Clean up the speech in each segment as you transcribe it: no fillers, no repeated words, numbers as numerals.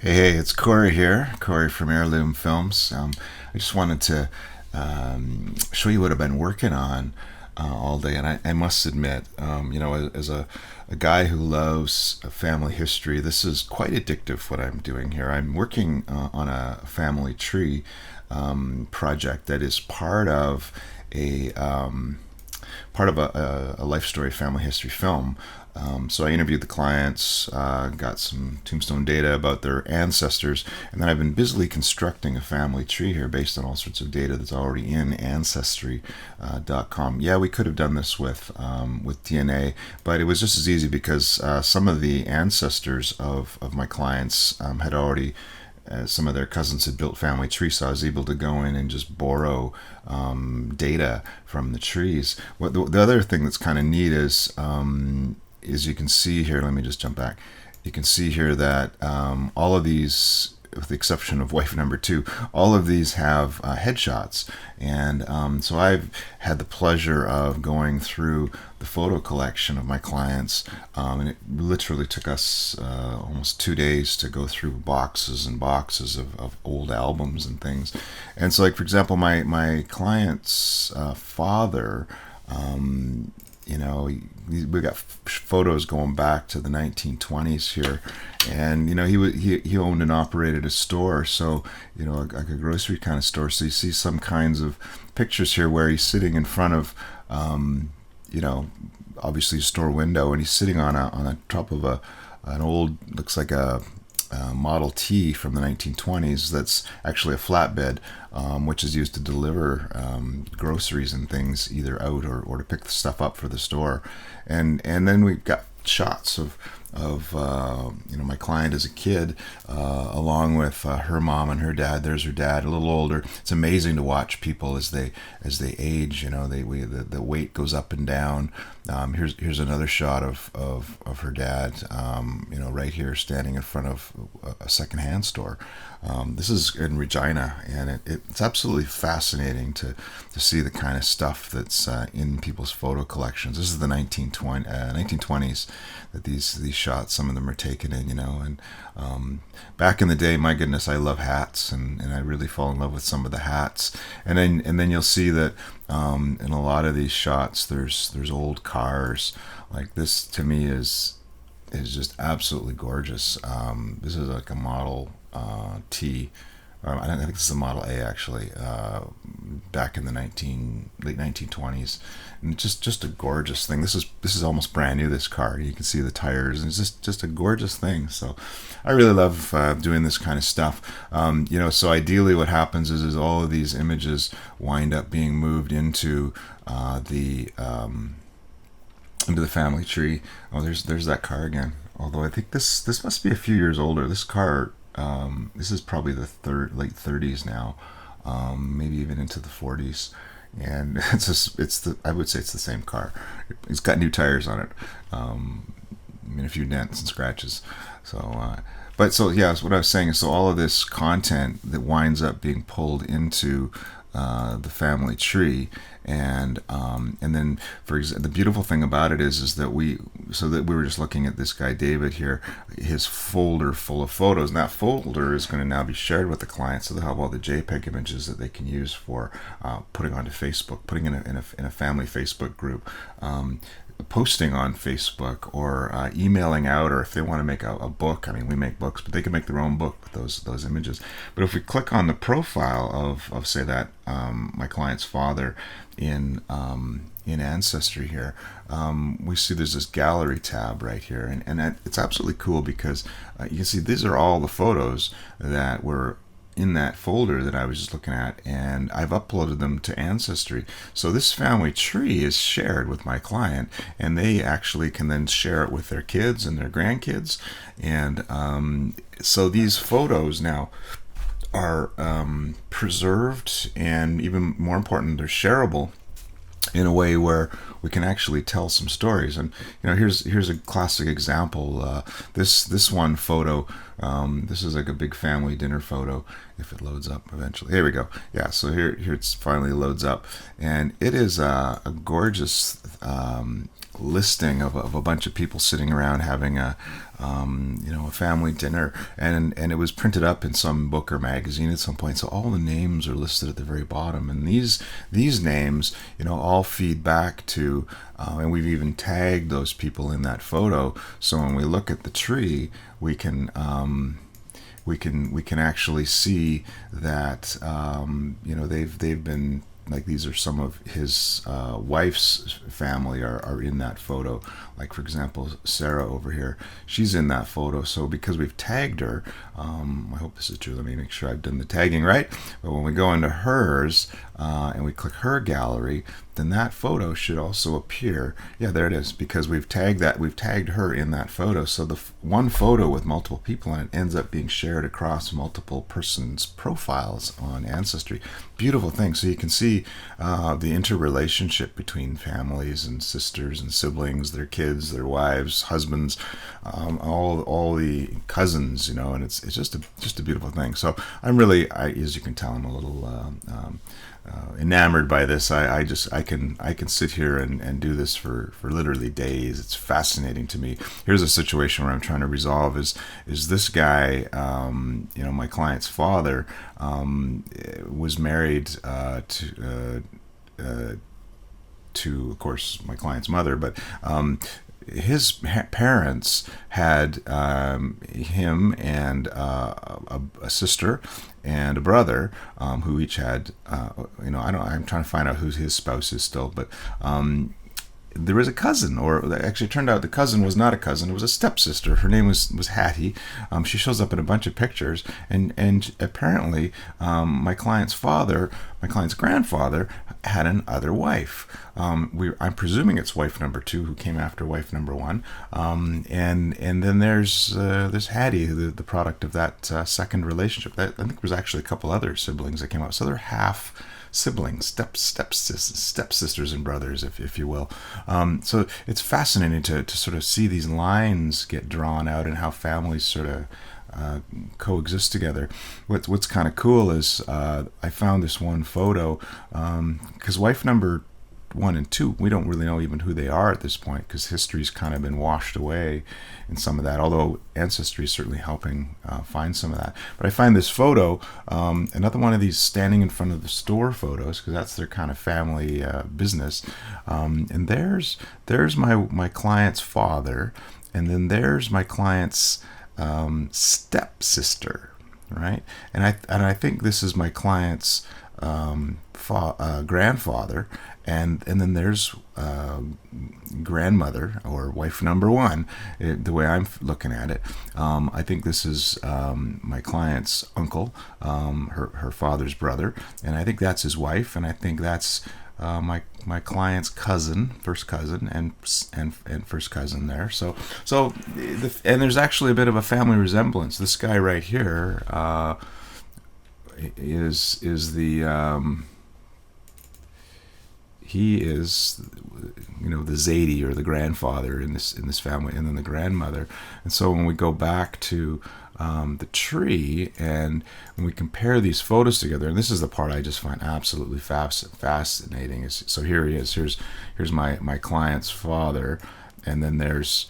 Hey, it's Cory here, Cory from Heirloom Films. I just wanted to show you what I've been working on all day, and I must admit, as a guy who loves family history, this is quite addictive what I'm doing here. I'm working on a family tree project that is a part of a life story family history film. So I interviewed the clients, got some tombstone data about their ancestors, and then I've been busily constructing a family tree here based on all sorts of data that's already in ancestry.com. Yeah, we could have done this with DNA, but it was just as easy because some of the ancestors of my clients had already some of their cousins had built family trees, so I was able to go in and just borrow data from the trees. The other thing that's kind of neat is you can see here. Let me just jump back. You can see here that all of these, with the exception of wife number two, all of these have headshots. And so I've had the pleasure of going through the photo collection of my clients, and it literally took us almost 2 days to go through boxes and boxes of old albums and things. And so, like for example, my client's father. We got photos going back to the 1920s here, and he owned and operated a store, so like a grocery kind of store. So you see some kinds of pictures here where he's sitting in front of, you know, obviously a store window, and he's sitting on a top of an old, looks like a Model T from the 1920s that's actually a flatbed, which is used to deliver groceries and things either out or to pick the stuff up for the store. And then we've got shots of my client as a kid, along with her mom and her dad. There's her dad, a little older. It's amazing to watch people as they age. The weight goes up and down. Here's another shot of her dad. Right here, standing in front of a secondhand store. This is in Regina, and it's absolutely fascinating to see the kind of stuff that's in people's photo collections. This is the 1920s that these shots, some of them are taken in, and back in the day, my goodness, I love hats, and I really fall in love with some of the hats. And then you'll see that in a lot of these shots, there's old cars. Like this, to me, is just absolutely gorgeous. This is like a Model T. I think this is a Model A actually. Back in the late 1920s, and just a gorgeous thing. This is almost brand new. This car, you can see the tires, and it's just a gorgeous thing. So, I really love doing this kind of stuff. So ideally, what happens is all of these images wind up being moved the into the family tree. Oh, there's that car again. Although I think this must be a few years older. This car, this is probably the late 30s now, maybe even into the 40s, and I would say it's the same car. It's got new tires on it, a few dents and scratches. So yeah, so what I was saying is, so all of this content that winds up being pulled into the family tree, and then for example, the beautiful thing about it is that we were just looking at this guy David here, his folder full of photos, and that folder is going to now be shared with the clients, so they'll have all the JPEG images that they can use for putting onto Facebook, putting in a family Facebook group. Posting on Facebook, or emailing out, or if they want to make a book. I mean, we make books, but they can make their own book with those images. But if we click on the profile of say that my client's father in Ancestry here, we see there's this gallery tab right here, and it's absolutely cool because you can see these are all the photos that were in that folder that I was just looking at, and I've uploaded them to Ancestry. So this family tree is shared with my client, and they actually can then share it with their kids and their grandkids. And so these photos now are preserved, and even more important, they're shareable in a way where we can actually tell some stories. And here's a classic example. This one photo, this is like a big family dinner photo. If it loads up eventually, here we go. Yeah, so here it's finally loads up, and it is a gorgeous listing of a bunch of people sitting around having a a family dinner, and it was printed up in some book or magazine at some point. So all the names are listed at the very bottom, and these names, all feed back to, and we've even tagged those people in that photo. So when we look at the tree, we can actually see that they've been, like, these are some of his wife's family are in that photo. Like, for example, Sarah over here, she's in that photo. So because we've tagged her, I hope this is true. Let me make sure I've done the tagging right. But when we go into hers and we click her gallery, then that photo should also appear. Yeah, there it is, because we've tagged her in that photo. So the one photo with multiple people in it ends up being shared across multiple persons' profiles on Ancestry. Beautiful thing. So you can see the interrelationship between families and sisters and siblings, their kids, their wives, husbands, all the cousins, and it's just a beautiful thing. So I'm really, as you can tell, I'm a little enamored by this. I can sit here and do this for literally days. It's fascinating to me. Here's a situation where I'm trying to resolve is this guy, my client's father, was married to, of course, my client's mother, but his parents had him and a sister and a brother, who each had, I'm trying to find out who his spouse is still, but there was a cousin, or actually it turned out the cousin was not a cousin, it was a stepsister. Her name was Hattie. She shows up in a bunch of pictures, and apparently my client's grandfather had an other wife. I'm presuming it's wife number 2 who came after wife number 1, and then there's Hattie, the product of that second relationship. I think there was actually a couple other siblings that came out, so they're half siblings, stepsisters and brothers, if you will. So it's fascinating to sort of see these lines get drawn out and how families sort of coexist together. What's kind of cool is I found this one photo, because wife number 1 and 2, we don't really know even who they are at this point, because history's kind of been washed away in some of that, although Ancestry is certainly helping find some of that. But I find this photo, another one of these standing in front of the store photos, because that's their kind of family business, and there's my client's father, and then there's my client's stepsister, right? And I think this is my client's grandfather, and then there's grandmother, or wife number 1, the way I'm looking at it. I think this is my client's uncle, her father's brother, and I think that's his wife, and I think that's my client's cousin, first cousin, and first cousin there. So and there's actually a bit of a family resemblance. This guy right here is the he is, the Zadie, or the grandfather in this family, and then the grandmother. And so when we go back to the tree, and when we compare these photos together, and this is the part I just find absolutely fascinating. Is, so here he is. Here's my client's father, and then there's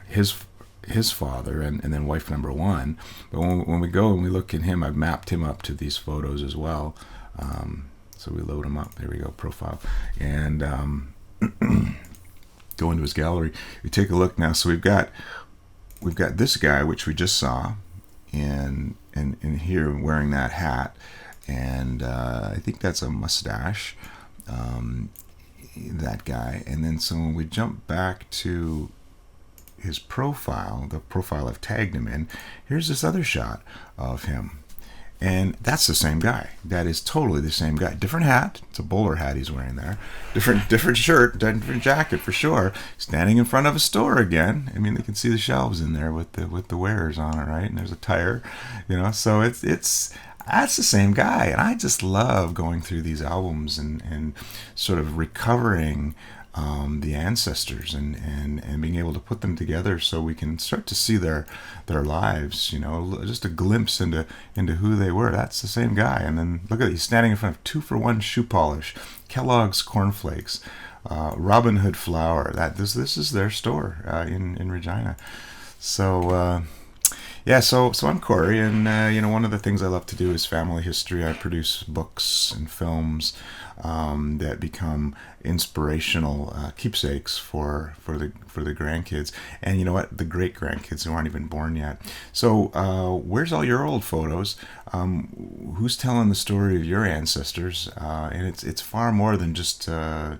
his father, and then wife number 1. But when we go and we look at him, I've mapped him up to these photos as well. So we load him up. There we go, profile, and go into his gallery. You take a look now. So we've got this guy, which we just saw, and here wearing that hat, and I think that's a mustache. That guy, and then so when we jump back to his profile, the profile I've tagged him in, here's this other shot of him. And that's the same guy. That is totally the same guy. Different hat. It's a bowler hat he's wearing there. Different shirt, different jacket for sure. Standing in front of a store again. I mean, they can see the shelves in there with the wares on it, right? And there's a tire, So it's that's the same guy. And I just love going through these albums and sort of recovering the ancestors and being able to put them together so we can start to see their lives, just a glimpse into who they were. That's the same guy. And then look at it, he's standing in front of 2-for-1 shoe polish, Kellogg's cornflakes, Robin Hood flour. This is their store in Regina. So I'm Cory, and one of the things I love to do is family history. I produce books and films that become inspirational keepsakes for the grandkids, and you know what, the great grandkids who aren't even born yet. So where's all your old photos? Who's telling the story of your ancestors? And it's far more than just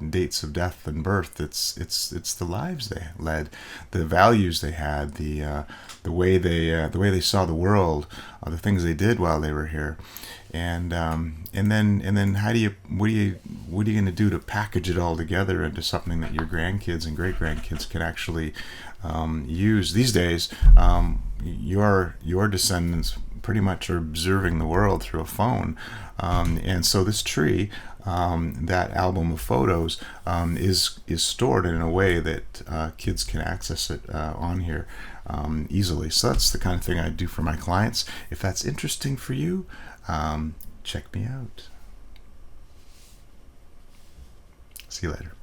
dates of death and birth. It's the lives they led, the values they had, the way they saw the world, the things they did while they were here, and then what are you going to do to package it all together into something that your grandkids and great grandkids can actually use these days? Your descendants pretty much are observing the world through a phone, and so this tree, that album of photos, is stored in a way that kids can access it on here easily. So that's the kind of thing I do for my clients. If that's interesting for you, check me out. See you later.